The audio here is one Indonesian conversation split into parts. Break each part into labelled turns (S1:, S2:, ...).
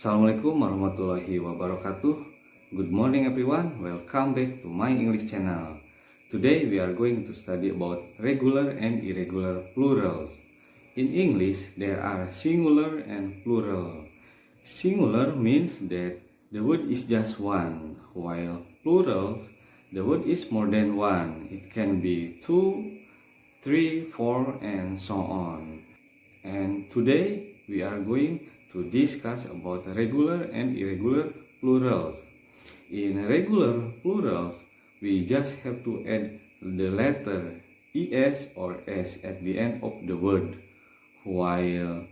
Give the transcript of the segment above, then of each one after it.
S1: Assalamualaikum warahmatullahi wabarakatuh. Good morning everyone, welcome back to my English channel. Today we are going to study about regular and irregular plurals. In English, there are singular and plural. Singular means that the word is just one, while plural, the word is more than one. It can be 2, 3, 4, and so on. And today we are going to discuss about regular and irregular plurals. In regular plurals, we just have to add the letter es or s at the end of the word. While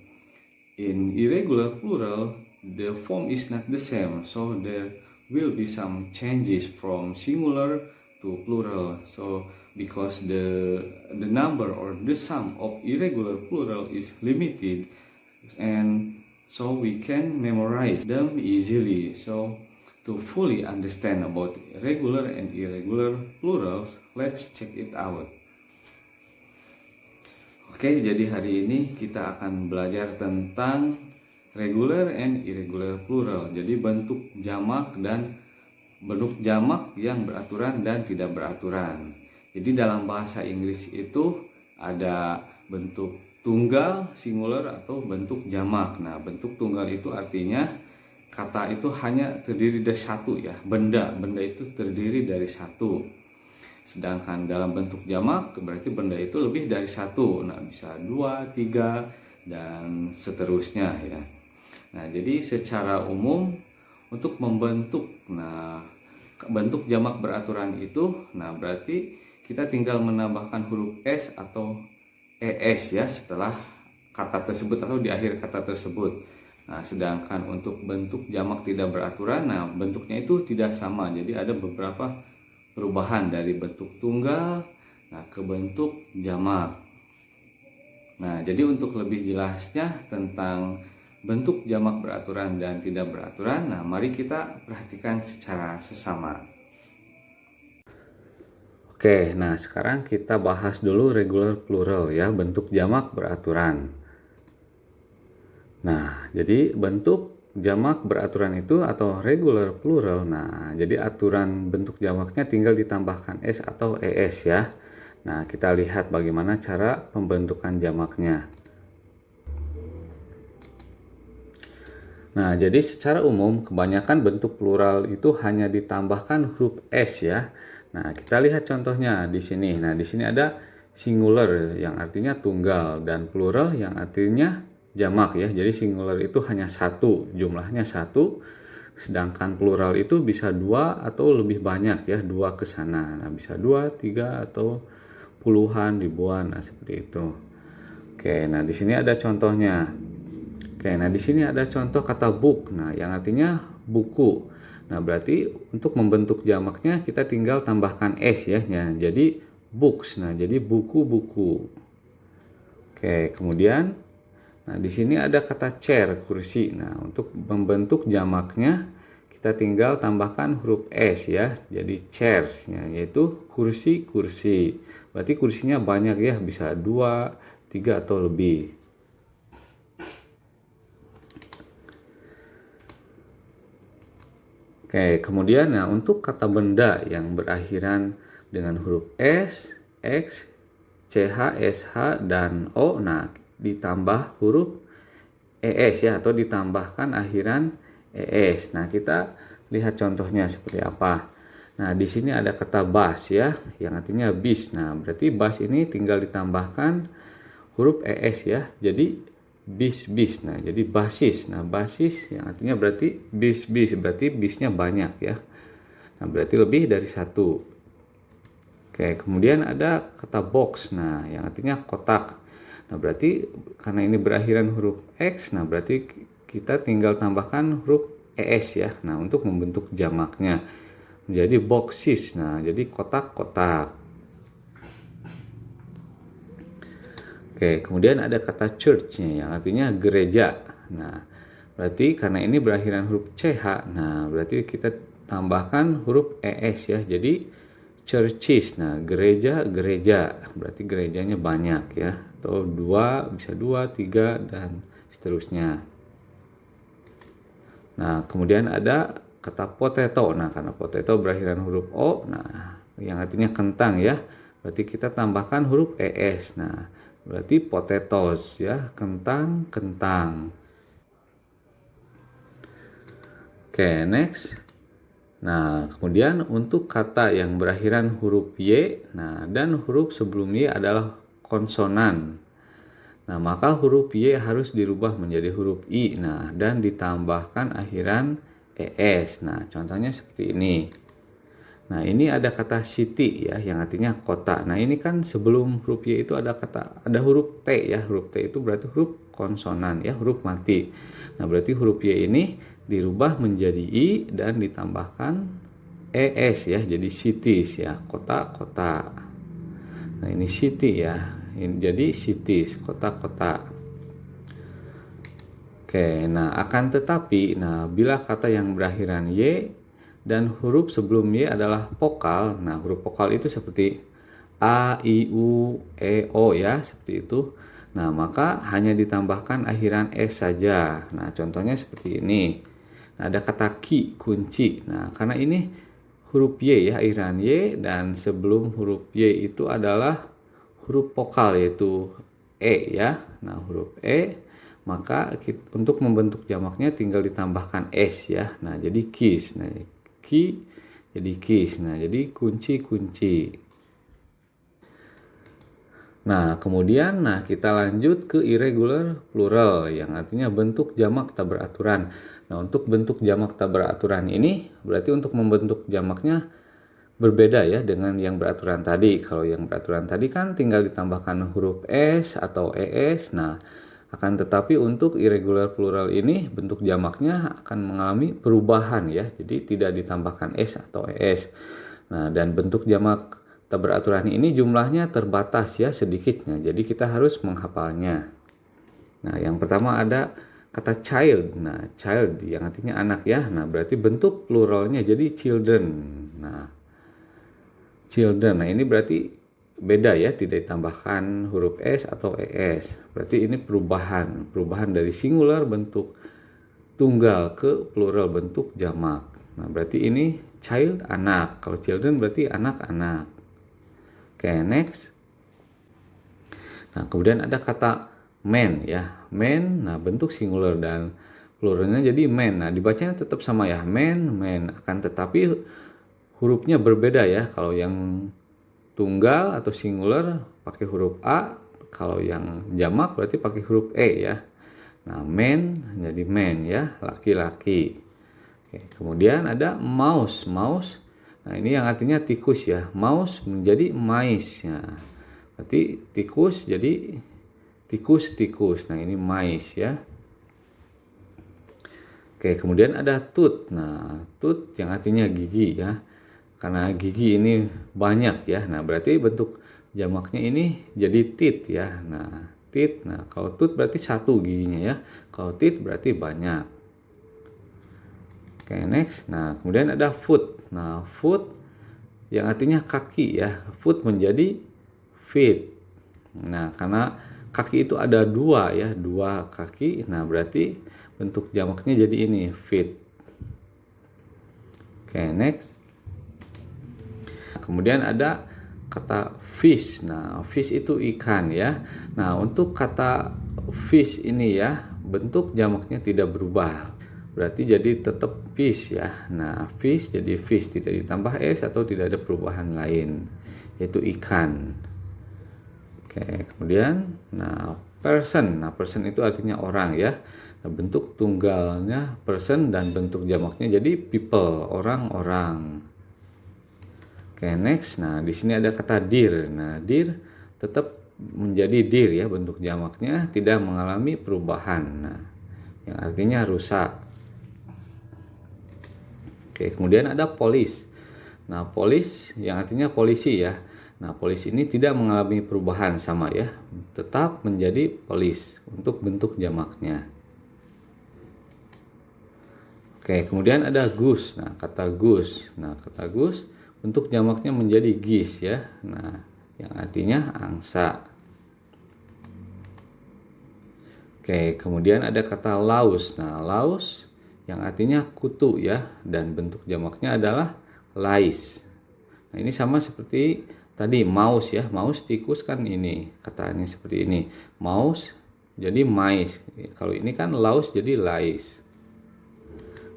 S1: in irregular plural, the form is not the same, so there will be some changes from singular to plural. So because the number or the sum of irregular plural is limited, and so we can memorize them easily. So to fully understand about regular and irregular plurals, let's check it out. Oke, jadi hari ini kita akan belajar tentang regular and irregular plural. Jadi bentuk jamak dan bentuk jamak yang beraturan dan tidak beraturan. Jadi dalam bahasa Inggris itu ada bentuk tunggal, singular, atau bentuk jamak. Nah, bentuk tunggal itu artinya kata itu hanya terdiri dari satu ya, benda itu terdiri dari satu. Sedangkan dalam bentuk jamak berarti benda itu lebih dari satu. Nah, bisa 2, 3, dan seterusnya ya. Nah, jadi secara umum untuk membentuk bentuk jamak beraturan itu, berarti kita tinggal menambahkan huruf s atau es ya setelah kata tersebut atau di akhir kata tersebut. Nah, sedangkan untuk bentuk jamak tidak beraturan, bentuknya itu tidak sama. Jadi ada beberapa perubahan dari bentuk tunggal ke bentuk jamak. Nah, jadi untuk lebih jelasnya tentang bentuk jamak beraturan dan tidak beraturan, mari kita perhatikan secara sesama. Oke, nah sekarang kita bahas dulu regular plural ya, bentuk jamak beraturan. Nah, jadi bentuk jamak beraturan itu atau regular plural, jadi aturan bentuk jamaknya tinggal ditambahkan s atau es ya. Nah, kita lihat bagaimana cara pembentukan jamaknya. Nah, jadi secara umum kebanyakan bentuk plural itu hanya ditambahkan huruf s ya. Nah, kita lihat contohnya di sini. Nah, di sini ada singular yang artinya tunggal dan plural yang artinya jamak ya. Jadi singular itu hanya satu, jumlahnya satu. Sedangkan plural itu bisa dua atau lebih banyak ya, dua ke sana. Nah, bisa 2, 3 atau puluhan, ribuan, seperti itu. Oke, nah di sini ada contohnya. Oke, nah di sini ada contoh kata book. Nah, yang artinya buku. Nah, berarti untuk membentuk jamaknya kita tinggal tambahkan s ya. Jadi books. Nah, jadi buku-buku. Oke, kemudian di sini ada kata chair, kursi. Nah, untuk membentuk jamaknya kita tinggal tambahkan huruf s ya. Jadi chairs, yaitu kursi-kursi. Berarti kursinya banyak ya, bisa 2, 3 atau lebih. Oke, kemudian untuk kata benda yang berakhiran dengan huruf s, x, ch, sh, dan o, ditambah huruf es ya, atau ditambahkan akhiran es. Nah, kita lihat contohnya seperti apa. Nah, di sini ada kata bus ya, yang artinya bis. Nah, berarti bus ini tinggal ditambahkan huruf es ya, jadi bis. Nah, jadi basis. Nah, basis yang artinya berarti bis, berarti bisnya banyak ya. Nah, berarti lebih dari satu. Oke, kemudian ada kata box. Nah, yang artinya kotak. Nah, berarti karena ini berakhiran huruf x, berarti kita tinggal tambahkan huruf es ya. Nah, untuk membentuk jamaknya menjadi boxes. Nah, jadi kotak-kotak. Oke, kemudian ada kata church-nya yang artinya gereja. Nah, berarti karena ini berakhiran huruf ch, berarti kita tambahkan huruf es ya. Jadi churches. Nah, gereja, berarti gerejanya banyak ya. Atau 2, bisa 2, 3 dan seterusnya. Nah, kemudian ada kata potato. Nah, karena potato berakhiran huruf O, nah yang artinya kentang ya. Berarti kita tambahkan huruf ES. Nah, berarti potatoes ya, kentang, kentang. Oke, next. Nah, kemudian untuk kata yang berakhiran huruf Y, nah dan huruf sebelum Y adalah konsonan. Nah, maka huruf Y harus dirubah menjadi huruf I. Nah, dan ditambahkan akhiran ES. Nah, contohnya seperti ini. Nah, ini ada kata city ya, yang artinya kota. Nah, ini kan sebelum huruf Y itu ada huruf T ya. Huruf T itu berarti huruf konsonan ya, huruf mati. Nah, berarti huruf Y ini dirubah menjadi I dan ditambahkan ES ya, jadi cities ya, kota-kota. Nah, ini city ya. Ini jadi cities, kota-kota. Oke, nah akan tetapi, nah bila kata yang berakhiran Y dan huruf sebelum Y adalah vokal, nah huruf vokal itu seperti A, I, U, E, O ya, seperti itu. Nah, maka hanya ditambahkan akhiran S saja. Nah, contohnya seperti ini. Nah, ada kata ki, kunci. Nah, karena ini huruf Y ya, akhiran Y, dan sebelum huruf Y itu adalah huruf vokal yaitu E ya. Nah, huruf E, maka untuk membentuk jamaknya tinggal ditambahkan S ya. Nah, jadi keys. Nah, key jadi keys. Nah, jadi kunci-kunci. Nah, kemudian kita lanjut ke irregular plural yang artinya bentuk jamak tak beraturan. Nah, untuk bentuk jamak tak beraturan ini berarti untuk membentuk jamaknya berbeda ya dengan yang beraturan tadi. Kalau yang beraturan tadi kan tinggal ditambahkan huruf S atau ES. Nah, akan tetapi untuk irregular plural ini bentuk jamaknya akan mengalami perubahan ya. Jadi tidak ditambahkan S atau ES. Nah, dan bentuk jamak tak beraturan ini jumlahnya terbatas ya sedikitnya. Jadi kita harus menghafalnya. Nah, yang pertama ada kata child. Nah, child yang artinya anak ya. Nah, berarti bentuk pluralnya jadi children. Nah, children. Nah, ini berarti beda ya, tidak ditambahkan huruf S atau ES. Berarti ini perubahan dari singular bentuk tunggal ke plural bentuk jamak. Nah, berarti ini child anak. Kalau children berarti anak-anak. Oke, next. Nah, kemudian ada kata man ya. Man, nah bentuk singular dan pluralnya jadi man. Nah, dibacanya tetap sama ya, man, man. Akan tetapi hurufnya berbeda ya. Kalau yang tunggal atau singular pakai huruf A, kalau yang jamak berarti pakai huruf E ya. Nah, man jadi man ya, laki-laki. Oke, kemudian ada mouse, mouse. Nah, ini yang artinya tikus ya. Mouse menjadi mice ya. Berarti tikus jadi tikus. Nah, ini mice ya. Oke, kemudian ada tooth. Nah, tooth yang artinya gigi ya. Karena gigi ini banyak ya. Nah, berarti bentuk jamaknya ini jadi teeth ya. Nah, teeth. Nah, kalau tooth berarti satu giginya ya. Kalau teeth berarti banyak. Oke, next. Nah, kemudian ada foot. Nah, foot yang artinya kaki ya. Foot menjadi feet. Nah, karena kaki itu ada dua ya, dua kaki. Nah, berarti bentuk jamaknya jadi ini, feet. Oke, next. Kemudian ada kata fish. Nah, fish itu ikan ya. Nah, untuk kata fish ini ya, bentuk jamaknya tidak berubah. Berarti jadi tetap fish ya. Nah, fish jadi fish, tidak ditambah S atau tidak ada perubahan lain, yaitu ikan. Oke, kemudian nah person. Nah, person itu artinya orang ya. Nah, bentuk tunggalnya person dan bentuk jamaknya jadi people, orang-orang. Oke, next. Nah, di sini ada kata deer. Nah, deer tetap menjadi deer ya, bentuk jamaknya tidak mengalami perubahan. Nah, yang artinya rusak. Oke, kemudian ada police. Nah, police yang artinya polisi ya. Nah, police ini tidak mengalami perubahan sama ya, tetap menjadi police untuk bentuk jamaknya. Oke, kemudian ada goose. Nah, kata goose. Nah, kata goose bentuk jamaknya menjadi geese ya. Nah, yang artinya angsa. Oke, kemudian ada kata louse. Nah, louse yang artinya kutu ya, dan bentuk jamaknya adalah lice. Nah, ini sama seperti tadi mouse ya, mouse tikus kan ini katanya seperti ini, mouse jadi mice, kalau ini kan louse jadi lice.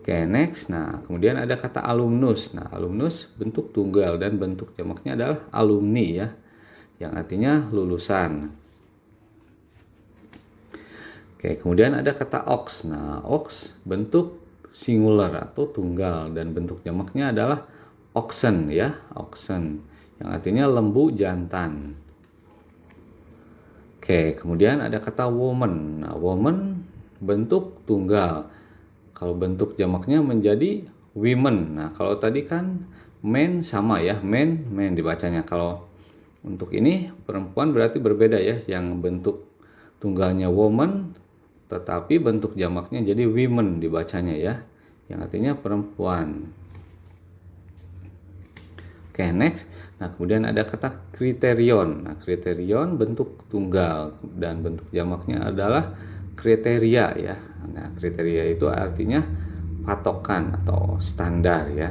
S1: Oke, next. Nah, kemudian ada kata alumnus. Nah, alumnus bentuk tunggal dan bentuk jamaknya adalah alumni ya, yang artinya lulusan. Oke, kemudian ada kata ox. Nah, ox bentuk singular atau tunggal dan bentuk jamaknya adalah oxen ya, oxen, yang artinya lembu jantan. Oke, kemudian ada kata woman. Nah, woman bentuk tunggal. Kalau bentuk jamaknya menjadi women. Nah, kalau tadi kan men sama ya, men dibacanya. Kalau untuk ini perempuan berarti berbeda ya, yang bentuk tunggalnya woman tetapi bentuk jamaknya jadi women dibacanya ya, yang artinya perempuan. Oke, next. Nah, kemudian ada kata kriterion. Nah, kriterion bentuk tunggal dan bentuk jamaknya adalah kriteria ya. Nah, kriteria itu artinya patokan atau standar ya.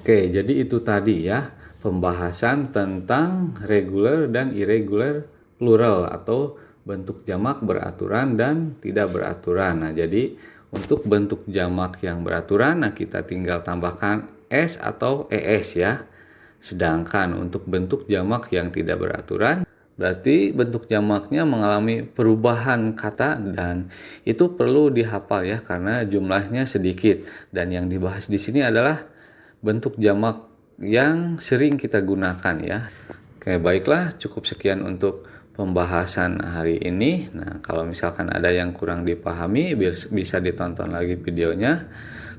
S1: Oke, jadi itu tadi ya pembahasan tentang regular dan irregular plural atau bentuk jamak beraturan dan tidak beraturan. Nah, jadi untuk bentuk jamak yang beraturan, nah kita tinggal tambahkan s atau es ya. Sedangkan untuk bentuk jamak yang tidak beraturan, berarti bentuk jamaknya mengalami perubahan kata dan itu perlu dihafal ya, karena jumlahnya sedikit. Dan yang dibahas di sini adalah bentuk jamak yang sering kita gunakan ya. Oke, baiklah, cukup sekian untuk pembahasan hari ini. Nah, kalau misalkan ada yang kurang dipahami, bisa ditonton lagi videonya.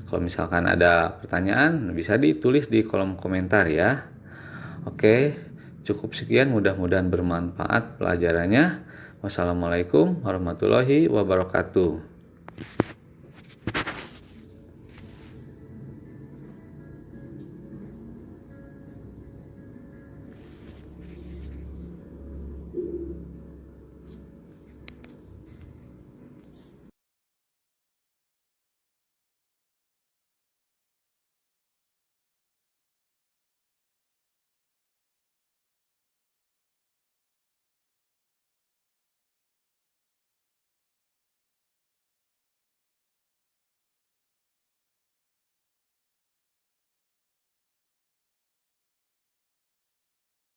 S1: Kalau misalkan ada pertanyaan, bisa ditulis di kolom komentar ya. Oke, cukup sekian, mudah-mudahan bermanfaat pelajarannya. Wassalamualaikum warahmatullahi wabarakatuh.